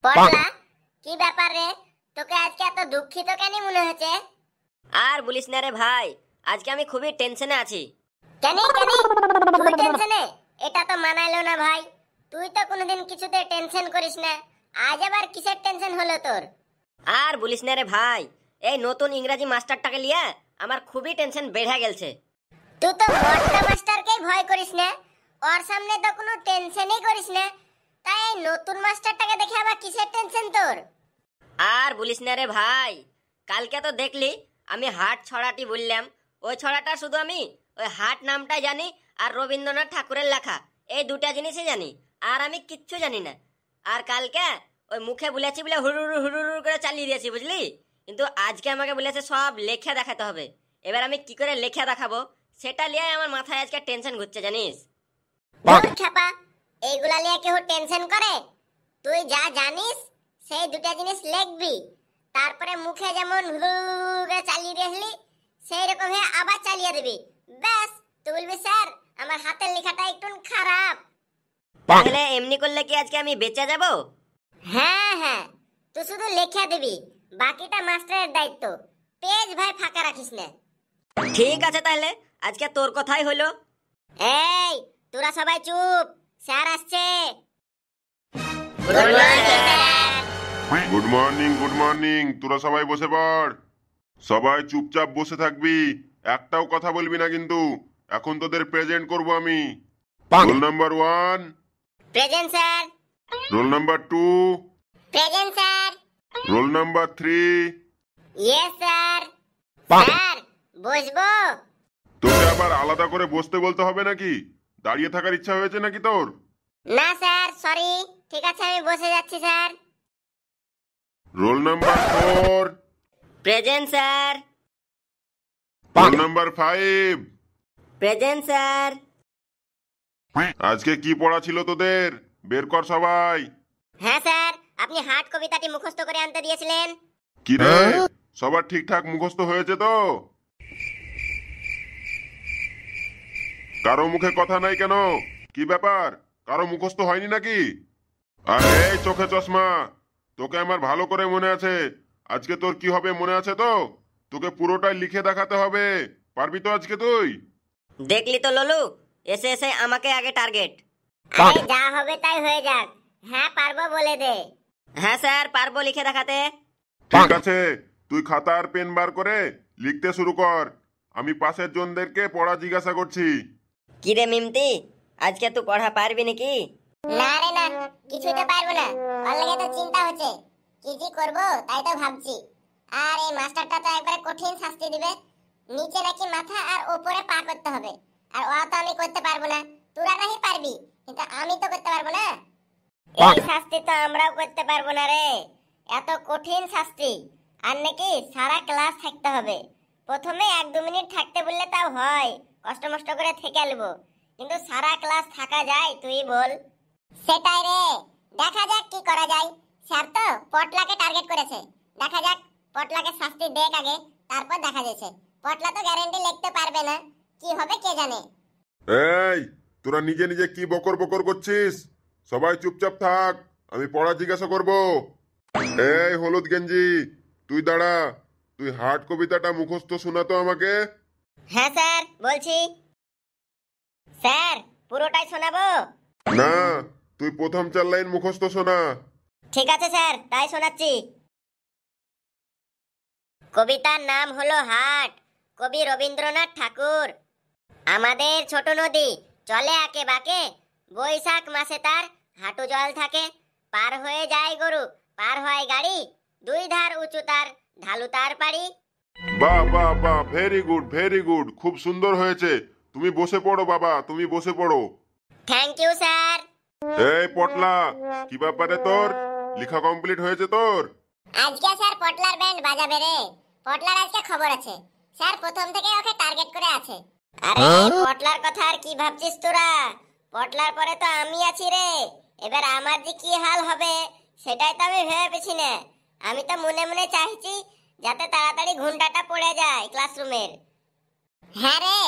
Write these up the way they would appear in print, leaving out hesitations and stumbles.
পটলা, কি ব্যাপার রে? তোকে আজকে এত দুঃখিত কেন মনে হচ্ছে? আর বলিস না রে ভাই, আজকে আমি খুবই টেনশনে আছি। কেন কেন তুই টেনশনে? এটা তো মানাইলো না ভাই। তুই তো কোনোদিন কিছুতে টেনশন করিস না, আজ আবার কিসের টেনশন হলো তোর? আর বলিস না রে ভাই, এই নতুন ইংরাজি মাস্টারটাকে লিয়ে আমার খুবই টেনশন বেড়ে গেছে। তুই তো মটকা মাস্টারকেই ভয় করিস না, ওর সামনে তো কোনো টেনশনই করিস না, তাই এই নতুন মাস্টারটাকে দেখে আবার কিসের টেনশন তোর? আর বলিস না রে ভাই, কালকে তো দেখলি আমি হাট ছড়াটি বললাম। ওই ছড়াটা শুধু আমি ওই হাট নামটাই জানি আর রবীন্দ্রনাথ ঠাকুরের লেখা, এই দুটা জিনিসই জানি, আর আমি কিচ্ছু জানি না। আর কালকে ওই মুখে বলেছি বলে হুড়ুর হুড়ুর করে চালিয়ে দিয়েছি, বুঝলি? কিন্তু আজকে আমাকে বলেছে সব লেখা দেখাতে হবে। এবার আমি কি করে লেখা দেখাবো সেটা নিয়ে আমার মাথায় আজকে টেনশন ঘুরছে, জানিস? ছাপা, এইগুলা নিয়ে কেউ টেনশন করে? তুই যা জানিস সেই দুটা জিনিস লিখবি, তারপরে মুখে যেমন হুড়ুড় চালিয়ে দিয়েছিলি সেই রকম আবার চালিয়ে দিবি। ব্যাস, তুই বলবি স্যার আমার হাতের লেখাটা একটু খারাপ। তাহলে এমনি করলে কি আজকে আমি বেঁচে যাব? হ্যাঁ হ্যাঁ, তুই শুধু লেখা দিবি, বাকিটা মাস্টারের দায়িত্ব। পেজ ভাই ফাঁকা রাখিস না। ঠিক আছে, তাহলে আজকে তোর কথাই হলো। এই তোরা সবাই চুপ, স্যার আসছে। Good morning, good morning. তোরা সবাই বসে পড়। সবাই চুপচাপ বসে থাকবি, একটাও কথা বলবি না কিন্তু। এখন তোদের প্রেজেন্ট করব আমি। Roll number 1, present sir. Roll number 2, present sir. Roll number 3। Yes sir. Sir বসবো? তোকে আবার আলাদা করে বসতে বলতে হবে নাকি? দাঁড়িয়ে থাকার ইচ্ছা হয়েছে নাকি তোর? না স্যার, সরি। ঠিক আছে, আমি বসে যাচ্ছি sir. Roll number 4, present sir. Roll number 5। Present sir. আজকে কি পড়া ছিল তোদের? বের কর সবাই। হ্যাঁ স্যার, আপনি হাট কবিতাটি মুখস্থ করে আনতে দিয়েছিলেন। কি রে, সবার ঠিকঠাক মুখস্থ হয়েছে তো? কারো মুখে কথা নাই কেন? কি ব্যাপার, কারো মুখস্থ হয়নি নাকি? আরে এই চোখে চশমা, তোকে আমার ভালো করে মনে আছে। আজকে তোর কি হবে মনে আছে তো? তোকে পুরোটাই লিখে দেখাতে হবে। পারবি তো আজকে তুই? দেখলি তো ললু, এসে এসে আমাকে আগে টার্গেট। আরে যা হবে তাই হয়ে যাক। হ্যাঁ পারবো বলে দে। হ্যাঁ স্যার, পারবো লিখে দেখাতে। ঠিক আছে, তুই খাতা আর পেন বার করে লিখতে শুরু কর। আমি পাশের জনদেরকে পড়া জিজ্ঞাসা করছি। কি রে মিমতি, আজকে তুই পড়া পারবি নাকি? না রে না, কিছুই তো পারবো না। ওর লাগে তো চিন্তা হচ্ছে, কি কি করবো তাই তো ভাবছি। আর এই মাস্টারটা তো একবারে কঠিন শাস্তি দিবে। নিচে নাকি মাথা আর উপরে পা করতে হবে, আর ওয়া তো আমি করতে পারবো না। তোরা নাহি পারবি, কিন্তু আমি তো করতে পারবো না। এই শাস্তি তো আমরাও করতে পারবো না রে, এত কঠিন শাস্তি। আর নাকি সারা ক্লাস থাকতে হবে। প্রথমে 1-2 মিনিট থাকতে বললে তাও হয়, কষ্ট মষ্ট করে থেকে নেবো, কিন্তু সারা ক্লাস থাকা যায় তুই বল? সেটাই রে, দেখা যাক কি করা যায়। স্যার তো পটলাকে টার্গেট করেছে, দেখা যাক পটলাকে শাস্তি দেখ আগে, তারপর দেখা যাচ্ছে। পটলা তো গ্যারান্টি লিখতে পারবে না, কি হবে কে জানে। এই, তোরা নিজে নিজে কি বকর বকর করছিস? সবাই চুপচাপ থাক, আমি পড়া জিজ্ঞাসা করব। এই হলুদ গেঞ্জি, তুই দাঁড়া। তুই হাট কবিতাটা মুখস্থ শোনাতো আমাকে। হ্যাঁ স্যার, বলছি। স্যার পুরোটাই শোনাবো? না, তুই প্রথম 4 লাইন মুখস্থ শোনা। ঠিক আছে স্যার, তাই শোনাচ্ছি। কবিতার নাম হলো হাট, কবি রবীন্দ্রনাথ ঠাকুর। আমাদের ছোট নদী চলে আঁকে বাঁকে, বৈশাখ মাসে তার হাঁটু জল থাকে। পার হয়ে যায় গরু, পার হয় গাড়ি, 2 ধার উঁচু তার, ঢালু তার পাড়ি। বাহ বাহ বাহ, ভেরি গুড, ভেরি গুড, খুব সুন্দর হয়েছে। তুমি বসে পড়ো বাবা, তুমি বসে পড়ো। Thank you sir. এই পটলা, কি ব্যাপারে তোর? লেখা কমপ্লিট হয়েছে তোর? আজকে স্যার পটলার ব্যান্ড বাজাবে রে। পটলার আজকে খবর আছে, স্যার প্রথম থেকে ওকে টার্গেট করে আছে। আরে পটলার কথা আর কি ভাবছিস তোরা? পটলার পরে তো আমি আছি রে। এবার আমার যে কি হাল হবে সেটাই তো আমি ভেবে পেছি না। আমি তো মনে মনে চাইছি যাতে তাড়াতাড়ি ঘন্টাটা পড়ে যায় ক্লাসরুমের। হ্যাঁ রে,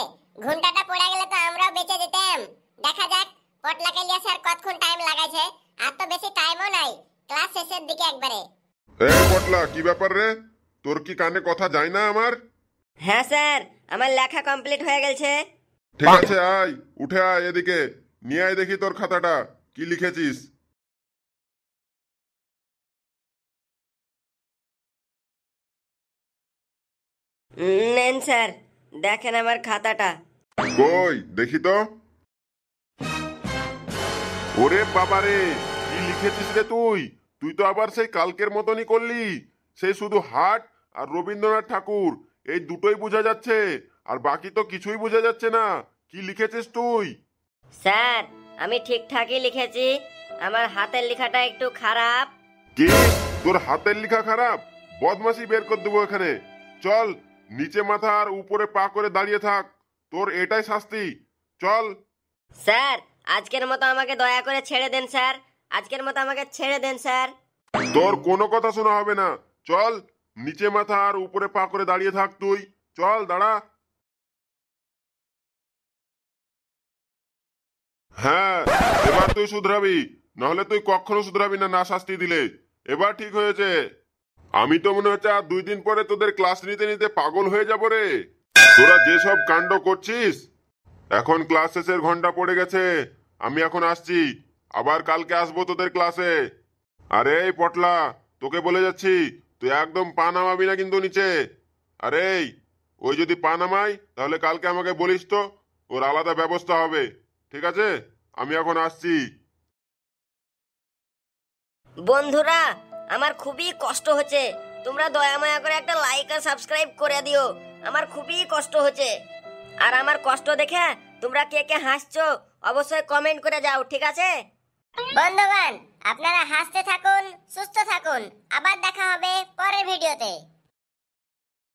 ঘন্টাটা পড়ে গেলে তো আমরাও বেঁচে যেতাম। দেখা যাক পটলাকে লিয়ে স্যার কতক্ষণ টাইম লাগাইছে। আর তো বেশি টাইমও নাই, ক্লাস শেষের দিকে একবারে। এই পটলা, কি ব্যাপার রে? তোর কি কানে কথা যায় না আমার? হ্যাঁ স্যার, আমার লেখা কমপ্লিট হয়ে গেছে। ঠিক আছে, আয়, উঠে আয় এদিকে, নিয়ে আয় দেখি তোর খাতাটা কি লিখেছিস। নেন স্যার, দেখেন আমার খাতাটা। কই দেখি তো। ওরে বাবারে, কি লিখেছিস রে তুই? তুই তো আবার সেই কালকের মতনই করলি। সেই শুধু হাট আর রবীন্দ্রনাথ ঠাকুর, এই দুটোই বোঝা যাচ্ছে, আর বাকি তো কিছুই বোঝা যাচ্ছে না। কি লিখেছিস তুই? স্যার, আমি ঠিকঠাকই লিখেছি, আমার হাতের লেখাটা একটু খারাপ। কি, তোর হাতের লেখা খারাপ? বদমাশি বের করে দেবো এখানে। চল, নিচে মাথা আর উপরে পা করে দাঁড়িয়ে থাক, তোর এটাই শাস্তি। চল। স্যার, আজকের মতো আমাকে দয়া করে ছেড়ে দেন স্যার, আজকের মতো আমাকে ছেড়ে দেন স্যার। তোর কোনো কথা শোনা হবে না। চল, নিচে মাথা আর উপরে পা করে দাঁড়িয়ে থাক তুই। চল, দাঁড়া। হ্যাঁ, এবার তুই শুধরাবি, নাহলে তুই কখনো শুধরাবি না, না শাস্তি দিলে। এবার ঠিক হয়েছে। আমি তো মনে হচ্ছে আর 2 দিন পরে তোদের ক্লাস নিতে নিতে পাগল হয়ে যাব রে। তোরা যেসব কাণ্ড করছিস। এখন ক্লাস শেষের ঘন্টা পড়ে গেছে, আমি এখন আসছি। আবার কালকে আসবো তোদের ক্লাসে। আরে এই পটলা, তোকে বলে যাচ্ছি, তুই একদম পা নামাবি না কিন্তু নিচে। আরে ওই যদি পা নামাই তাহলে কালকে আমাকে বলিস তো, ওর আলাদা ব্যবস্থা হবে। ঠিক আছে, আমি এখন আসছি। বন্ধুরা, আমার খুবই কষ্ট হচ্ছে, তোমরা দয়া মায়া করে একটা লাইক আর সাবস্ক্রাইব করে দিও, আমার খুবই কষ্ট হচ্ছে। আর আমার কষ্ট দেখে তোমরা কে কে হাসছো অবশ্যই কমেন্ট করে যাও, ঠিক আছে? বন্ধুগণ, আপনারা হাসতে থাকুন, সুস্থ থাকুন, আবার দেখা হবে পরের ভিডিওতে।